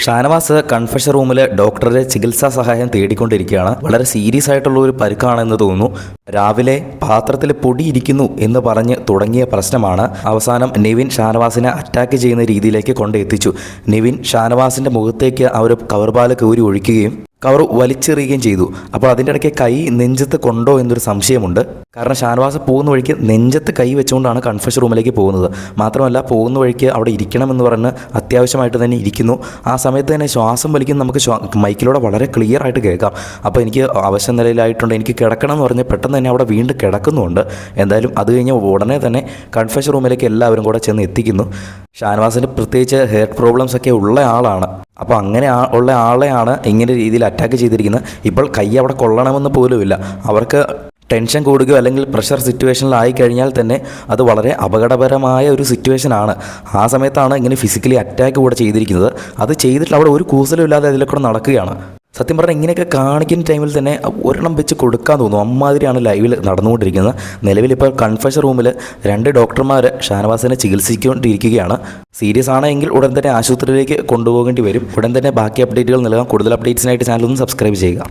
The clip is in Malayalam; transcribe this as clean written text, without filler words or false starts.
ഷാനവാസ് കൺഫഷൻ റൂമിൽ ഡോക്ടറുടെ ചികിത്സാ സഹായം തേടിക്കൊണ്ടിരിക്കുകയാണ്. വളരെ സീരിയസ് ആയിട്ടുള്ള ഒരു പരുക്കാണെന്ന് തോന്നുന്നു. രാവിലെ പാത്രത്തിൽ പൊടി ഇരിക്കുന്നു എന്ന് പറഞ്ഞ് തുടങ്ങിയ പ്രശ്നമാണ് അവസാനം നിവിൻ ഷാനവാസിനെ അറ്റാക്ക് ചെയ്യുന്ന രീതിയിലേക്ക് കൊണ്ടെത്തിച്ചു. നിവിൻ ഷാനവാസിൻ്റെ മുഖത്തേക്ക് ആ ഒരു കവർപാല് കോരി ഒഴിക്കുകയും കവർ വലിച്ചെറിയുകയും ചെയ്തു. അപ്പോൾ അതിൻ്റെ ഇടയ്ക്ക് കൈ നെഞ്ചത്ത് കൊണ്ടോ എന്നൊരു സംശയമുണ്ട്. കാരണം ഷാനവാസ് പോകുന്ന വഴിക്ക് നെഞ്ചത്ത് കൈ വെച്ചുകൊണ്ടാണ് കൺഫഷൻ റൂമിലേക്ക് പോകുന്നത്. മാത്രമല്ല പോകുന്ന വഴിക്ക് അവിടെ ഇരിക്കണമെന്ന് പറഞ്ഞ് അത്യാവശ്യമായിട്ട് തന്നെ ഇരിക്കുന്നു. ആ സമയത്ത് തന്നെ ശ്വാസം വലിക്കുന്ന നമുക്ക് മൈക്കിലൂടെ വളരെ ക്ലിയർ ആയിട്ട് കേൾക്കാം. അപ്പോൾ എനിക്ക് അവശ നിലയിലായിട്ടുണ്ട്, എനിക്ക് കിടക്കണം എന്ന് പറഞ്ഞ് പെട്ടെന്ന് തന്നെ അവിടെ വീണ്ടും കിടക്കുന്നുണ്ട്. എന്തായാലും അത് കഴിഞ്ഞ് ഉടനെ തന്നെ കൺഫഷൻ റൂമിലേക്ക് എല്ലാവരും കൂടെ ചെന്ന് എത്തിക്കുന്നു. ഷാനവാസിന് പ്രത്യേകിച്ച് ഹെയർ പ്രോബ്ലംസ് ഒക്കെ ഉള്ള ആളാണ്. അപ്പോൾ അങ്ങനെ ഉള്ള ആളെയാണ് ഇങ്ങനെ രീതിയിൽ അറ്റാക്ക് ചെയ്തിരിക്കുന്നത്. ഇപ്പോൾ കൈ അവിടെ കൊള്ളണമെന്ന് പോലുമില്ല. അവർക്ക് ടെൻഷൻ കൂടുകയോ അല്ലെങ്കിൽ പ്രഷർ സിറ്റുവേഷനിലായി കഴിഞ്ഞാൽ തന്നെ അത് വളരെ അപകടകരമായ ഒരു സിറ്റുവേഷനാണ്. ആ സമയത്താണ് ഇങ്ങനെ ഫിസിക്കലി അറ്റാക്ക് കൂടെ ചെയ്തിരിക്കുന്നത്. അത് ചെയ്തിട്ട് അവിടെ ഒരു കൂസലും ഇല്ലാതെ അതിലെ കൂടെ നടക്കുകയാണ്. സത്യം പറഞ്ഞാൽ ഇങ്ങനെയൊക്കെ കാണിക്കുന്ന ടൈമിൽ തന്നെ ഒരെണ്ണം വെച്ച് കൊടുക്കാൻ തോന്നും. അമ്മാതിരിയാണ് ലൈവിൽ നടന്നുകൊണ്ടിരിക്കുന്നത്. നിലവിലിപ്പോൾ കൺഫഷൻ റൂമിൽ 2 ഡോക്ടർമാർ ഷാനവാസിനെ ചികിത്സിച്ചുകൊണ്ടിരിക്കുകയാണ്. സീരിയസ് ആണെങ്കിൽ ഉടൻ തന്നെ ആശുപത്രിയിലേക്ക് കൊണ്ടുപോകേണ്ടി വരും. ഉടൻ തന്നെ ബാക്കി അപ്ഡേറ്റുകൾ നൽകാം. കൂടുതൽ അപ്ഡേറ്റ്സിനായിട്ട് ചാനൽ ഒന്ന് സബ്സ്ക്രൈബ് ചെയ്യുക.